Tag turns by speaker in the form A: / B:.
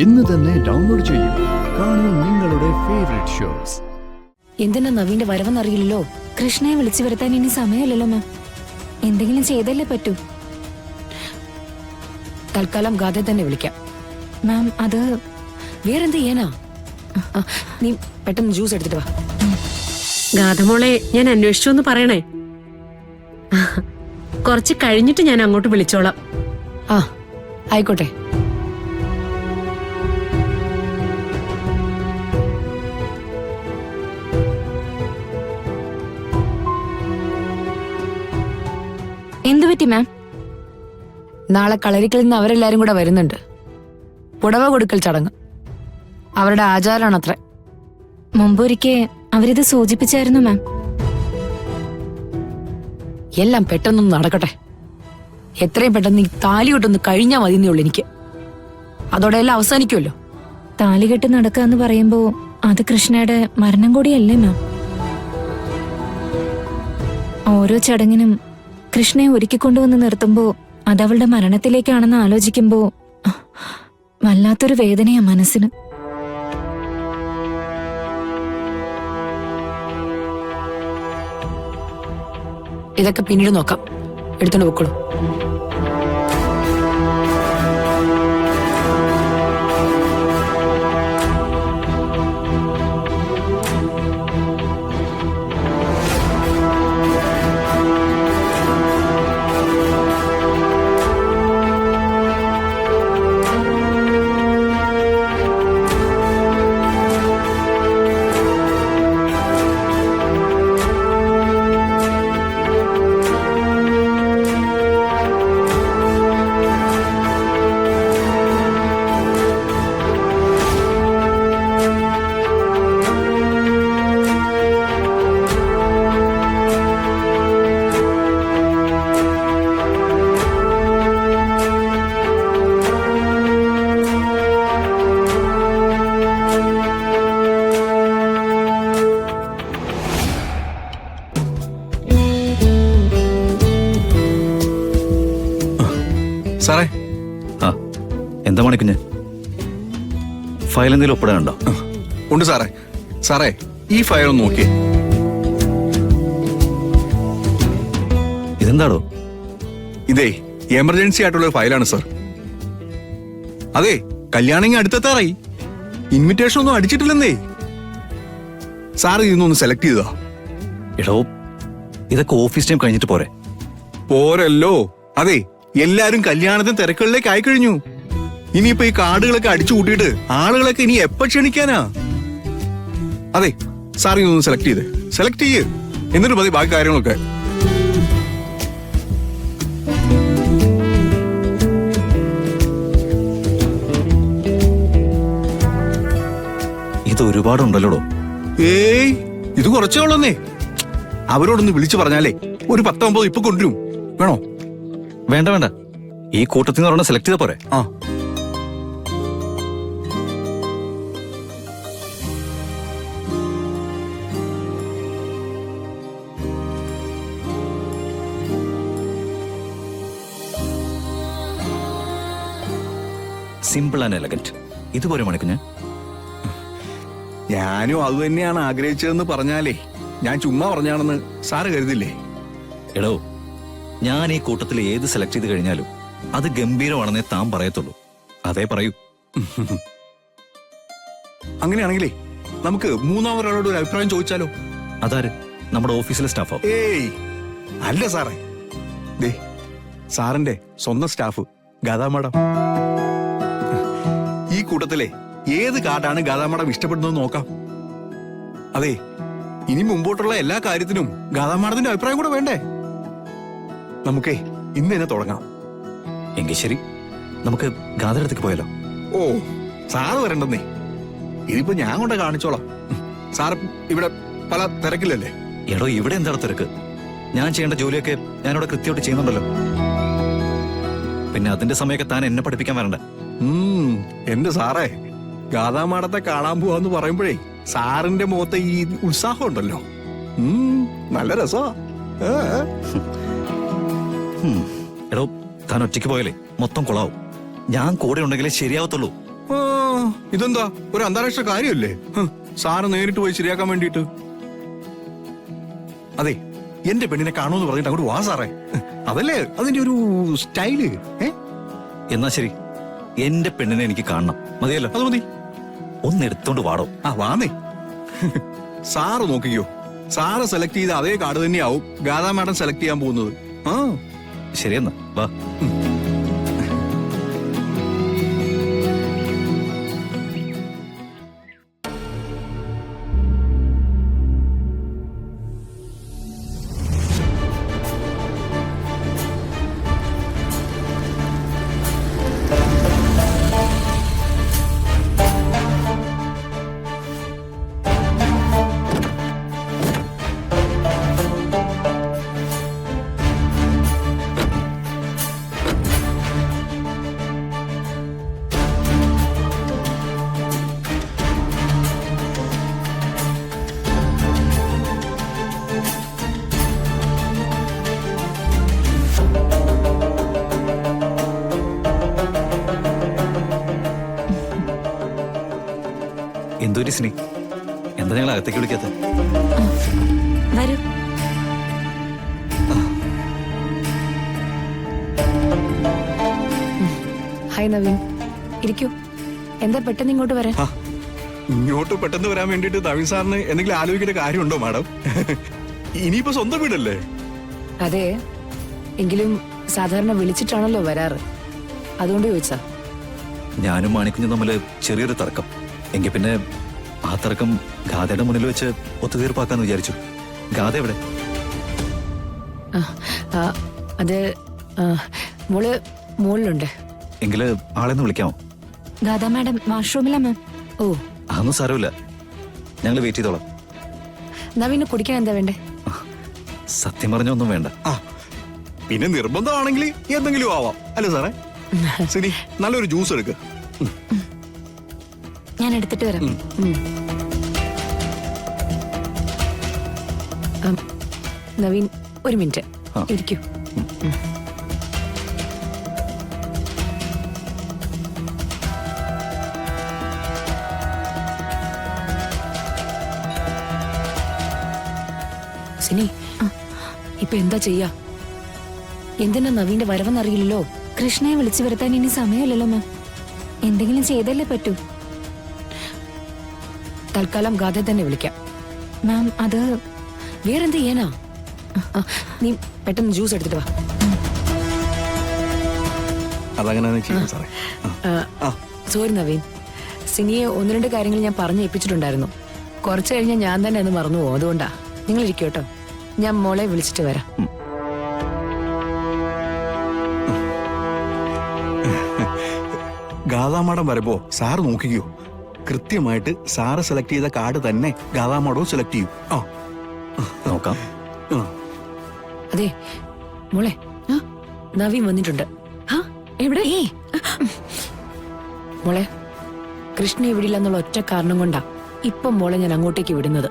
A: ഇന്ന് തന്നെ ഡൗൺലോഡ് ചെയ്യൂ. കാണൂ നിങ്ങളുടെ ഫേവറേറ്റ് ഷോസ്.
B: എന്തിനാ നവീന്റെ വരവെന്നറിയില്ലല്ലോ.
C: കൃഷ്ണയെ വിളിച്ചു വരുത്താൻ ഇനി സമയമില്ലല്ലോ മാം. എന്തെങ്കിലും ചെയ്തല്ലേ പറ്റൂ.
B: തൽക്കാലം ഗാഥയെ തന്നെ വിളിക്കാം.
C: മാം അത്
B: വേറെന്ത് ചെയ്യാനാ? നീ പെട്ടെന്ന് ജ്യൂസ് എടുത്തിട്ട് വാ.
D: ഗാഥമോളെ ഞാൻ അന്വേഷിച്ചു എന്ന് പറയണേ. കുറച്ച് കഴിഞ്ഞിട്ട് ഞാൻ അങ്ങോട്ട് വിളിച്ചോളാം.
B: ആ ആയിക്കോട്ടെ.
C: എന്തു പറ്റി മാം?
B: നാളെ കളരിക്കൽ നിന്ന് അവരെല്ലാരും കൂടെ വരുന്നുണ്ട്. പുടവ കൊടുക്കൽ ചടങ്ങ് അവരുടെ ആചാരമാണത്രേ.
C: മുമ്പൊരിക്കെ അവരിത് സൂചിപ്പിച്ചായിരുന്നു മാം.
B: എല്ലാം പെട്ടെന്നൊന്ന് നടക്കട്ടെ. എത്രയും പെട്ടെന്ന് ഈ താലികൊട്ടൊന്ന് കഴിഞ്ഞാൽ മതിയെന്നേ ഉള്ളൂ എനിക്ക്. അതോടെ എല്ലാം അവസാനിക്കുമല്ലോ.
C: താലികെട്ട് നടക്കാന്ന് പറയുമ്പോ അത് കൃഷ്ണയുടെ മരണം കൂടിയല്ലേ മാം? ഓരോ ചടങ്ങിനും കൃഷ്ണയെ ഒരുക്കിക്കൊണ്ടുവന്ന് നിർത്തുമ്പോ അതവളുടെ മരണത്തിലേക്കാണെന്ന് ആലോചിക്കുമ്പോ വല്ലാത്തൊരു വേദനയാ മനസ്സിന്.
B: ഇതൊക്കെ പിന്നീട് നോക്കാം. എടുത്തോണ്ട് പൊക്കോളൂ.
E: സാറേ.
F: ആ എന്താ മണിക്കുഞ്ഞ്, ഫയൽ എന്തെങ്കിലും ഒപ്പിടാനുണ്ടോ?
E: ഉണ്ട് സാറേ. സാറേ ഈ ഫയൽ ഒന്ന് നോക്കിയേ.
F: ഇതെന്താടോ?
E: ഇതേ എമർജൻസി ആയിട്ടുള്ള ഒരു ഫയലാണ് സാർ. അതെ, കല്യാണം അടുത്തെത്താറായി. ഇൻവിറ്റേഷൻ ഒന്നും അടിച്ചിട്ടില്ലെന്നേ. സാർ ഇതൊന്ന് സെലക്ട് ചെയ്തതാ.
F: എടോ, ഇതൊക്കെ ഓഫീസ് ടൈം കഴിഞ്ഞിട്ട് പോരെ?
E: പോരല്ലോ. അതെ, എല്ലാരും കല്യാണത്തിന് തിരക്കുകളിലേക്ക് ആയിക്കഴിഞ്ഞു. ഇനിയിപ്പോ ഈ കാർഡുകളൊക്കെ അടിച്ചു കൂട്ടിയിട്ട് ആളുകളൊക്കെ ഇനി എപ്പോ ക്ഷണിക്കാനാ? അതെ, സാർ ഇതൊന്ന് സെലക്ട് ചെയ്യ്. എന്നിട്ട് മതി ബാക്കി കാര്യങ്ങളൊക്കെ.
F: ഇത് ഒരുപാടുണ്ടല്ലോടോ.
E: ഏയ്, ഇത് കുറച്ചേ ഉള്ളന്നേ. അവരോടൊന്ന് വിളിച്ചു പറഞ്ഞാലേ ഒരു 10-9 ഇപ്പൊ കൊണ്ടുവരും. വേണോ?
F: വേണ്ട വേണ്ട, ഈ കൂട്ടത്തിൽ നിന്ന് ഒരെണ്ണം സെലക്ട് ചെയ്ത പോരെ?
E: ആ,
F: സിമ്പിൾ ആൻഡ് എലഗന്റ്. ഇതുപോലെ മണിക്കുഞ്ഞ്.
E: ഞാനും അത് തന്നെയാണ് ആഗ്രഹിച്ചതെന്ന് പറഞ്ഞാലേ ഞാൻ ചുമ്മാ പറഞ്ഞാണെന്ന് സാറ് കരുതില്ലേ?
F: എടോ, ഞാൻ ഈ കൂട്ടത്തിൽ ഏത് സെലക്ട് ചെയ്ത് കഴിഞ്ഞാലും അത് ഗംഭീരമാണെന്നേ താൻ പറയത്തുള്ളൂ. അതേ പറയൂ.
E: അങ്ങനെയാണെങ്കിലേ നമുക്ക് മൂന്നാമതൊരാളോട് ഒരു അഭിപ്രായം ചോദിച്ചാലോ?
F: അതാര്? നമ്മുടെ ഓഫീസിലെ സ്റ്റാഫോ?
E: ഏയ് അല്ല സാറേ, ദേ സാറിന്റെ സ്വന്തം സ്റ്റാഫ് ഗാഥാ മാഡം. ഈ കൂട്ടത്തിലെ ഏത് കാർഡാണ് ഗാഥാ മാഡം ഇഷ്ടപ്പെടുന്നത് നോക്കാം. അതെ, ഇനി മുമ്പോട്ടുള്ള എല്ലാ കാര്യത്തിനും ഗാഥാ മാഡത്തിന്റെ അഭിപ്രായം കൂടെ വേണ്ടേ? നമുക്കേ ഇന്ന് തന്നെ തുടങ്ങാം.
F: എങ്കിൽ ശരി, നമുക്ക് ഗാഥയുടെ അടുത്തേക്ക് പോയാലോ?
E: ഓ, സാറ് വരണ്ടെന്നേ. ഇതിപ്പോ ഞാൻ കൊണ്ട് കാണിച്ചോളാം. സാറ് ഇവിടെ പല തിരക്കില്ലല്ലേ?
F: എടോ, ഇവിടെ എന്താണ് തിരക്ക്? ഞാൻ ചെയ്യേണ്ട ജോലിയൊക്കെ ഞാനിവിടെ കൃത്യമായിട്ട് ചെയ്യുന്നുണ്ടല്ലോ. പിന്നെ അതിന്റെ സമയമൊക്കെ താൻ എന്നെ പഠിപ്പിക്കാൻ വരണ്ട.
E: എന്റെ സാറേ, ഗാഥാ മാഡത്തെ കാണാൻ പോവാന്ന് പറയുമ്പോഴേ സാറിന്റെ മുഖത്തെ ഈ ഉത്സാഹം ഉണ്ടല്ലോ, നല്ല രസമാ.
F: എടോ, താൻ ഒറ്റയ്ക്ക് പോയാലേ മൊത്തം കൊളാവും. ഞാൻ കൂടെ ഉണ്ടെങ്കിലേ ശരിയാവത്തുള്ളൂ.
E: ആ, ഇതെന്താ ഒരു അന്താരാഷ്ട്ര കാര്യമല്ലേ? സാറ് നേരിട്ട് പോയി ശരിയാക്കാൻ വേണ്ടിയിട്ട്. അതെ, എന്റെ പെണ്ണിനെ കാണുമെന്ന് പറഞ്ഞിട്ട് അങ്ങോട്ട് വാ സാറേ. അതല്ലേ അതിന്റെ ഒരു സ്റ്റൈല്.
F: എന്നാ ശരി, എന്റെ പെണ്ണിനെ എനിക്ക് കാണണം. മതിയല്ലോ?
E: അത് മതി.
F: ഒന്ന് എടുത്തോണ്ട് വാടോ.
E: ആ വാന്നേ. സാറ് നോക്കിക്കോ, സാറ് സെലക്ട് ചെയ്ത അതേ കാർഡ് തന്നെയാവും ഗാഥാ മാഡം സെലക്ട് ചെയ്യാൻ പോകുന്നത്. ആ
F: ശരിയെന്നാ വാ. എന്തൊരു സ്നേ, എന്താ ഞങ്ങൾ അകത്തേക്ക് വിളിക്കാത്ത?
C: വരൂ.
B: ഹായ് നവീൻ, ഇരിക്കൂ. എന്താ പെട്ടെന്ന് ഇങ്ങോട്ട് വരാൻ?
E: ആ, ഇങ്ങോട്ട് പെട്ടെന്ന് വരാൻ വേണ്ടിയിട്ട് നവീൻ സാറിന് എന്തെങ്കിലും ആലോചിക്കേണ്ട കാര്യമുണ്ടോ മാഡം? ഇനിയിപ്പോ സ്വന്തം വീടല്ലേ?
B: അതെ, എങ്കിലും സാധാരണ വിളിച്ചിട്ടാണല്ലോ വരാറ്, അതുകൊണ്ട് ചോദിച്ചാ.
F: ഞാനും മാണിക്കുഞ്ഞും തമ്മിൽ ചെറിയൊരു തർക്കം. എങ്കിൽ പിന്നെ ആ തർക്കം ഗാഥയുടെ മുന്നിൽ വെച്ച് ഒത്തുതീർപ്പാക്കാന്ന് വിചാരിച്ചു. ഗാഥ എവിടെ?
B: ആ, ആ, അത് മോള് മുകളിലുണ്ട്.
F: എങ്കില് ആളെന്ന് വിളിക്കാമോ?
C: ഗാഥാ മാഡം വാഷ്റൂമിലാ മാം.
B: ഓ,
F: അതൊന്നും സാരമില്ല, ഞങ്ങൾ വെയിറ്റ് ചെയ്തോളാം.
B: നവീന് കുടിക്കാൻ എന്താ വേണ്ടേ?
F: സത്യം പറഞ്ഞ ഒന്നും വേണ്ട.
E: ആ, പിന്നെ നിർബന്ധമാണെങ്കിൽ എന്തെങ്കിലും ആവാം അല്ലേ സാറേ? ശരി, നല്ലൊരു ജ്യൂസ് എടുക്ക്.
C: ഞാൻ എടുത്തിട്ട് വരാം.
B: നവീൻ ഒരു മിനിറ്റ്
F: ആ.
B: ഇരിക്കൂ. സിനി, ഇപ്പൊ എന്താ ചെയ്യാ? എന്തിനാ നവീന്റെ വരവെന്നറിയില്ലല്ലോ.
C: കൃഷ്ണയെ വിളിച്ചു വരുത്താൻ ഇനി സമയമില്ലല്ലോ മാം. എന്തെങ്കിലും ചെയ്തല്ലേ പറ്റൂ.
B: തൽക്കാലം ഗാഥ തന്നെ വിളിക്കാം.
C: മാം അത്
B: വേറെന്ത് ചെയ്യാനാ? ആ, നീ പെട്ടെന്ന് ജ്യൂസ് എടുത്തിട്ട് വാ.
E: അതങ്ങനെ ചെയ്യും സാറേ. ആ.
B: സോറി നവീൻ, സിനിയെ ഒന്ന് രണ്ട് കാര്യങ്ങൾ ഞാൻ പറഞ്ഞു ഏൽപ്പിച്ചിട്ടുണ്ടായിരുന്നു. കുറച്ച് കഴിഞ്ഞാൽ ഞാൻ തന്നെ അത് മറന്നു പോകും. അതുകൊണ്ടാ. നിങ്ങൾ ഇരിക്കും കേട്ടോ, ഞാൻ മോളെ വിളിച്ചിട്ട് വരാം.
E: ഗാഥാ മാഡം വരുമ്പോ സാറ് നോക്കിക്കോ, കൃത്യമായിട്ട് സാറ് സെലക്ട് ചെയ്ത കാർഡ് തന്നെ ഗാഥാ മാഡവും സെലക്ട് ചെയ്യും. ആ
F: നോക്കാം.
E: ആ.
B: അതെ മോളെ, നവീൻ വന്നിട്ടുണ്ട്.
D: എവിടെ?
B: മോളെ, കൃഷ്ണ ഇവിടെ ഇല്ലെന്നുള്ള ഒറ്റ കാരണം കൊണ്ടാ ഇപ്പം മോളെ ഞാൻ അങ്ങോട്ടേക്ക് വിടുന്നത്.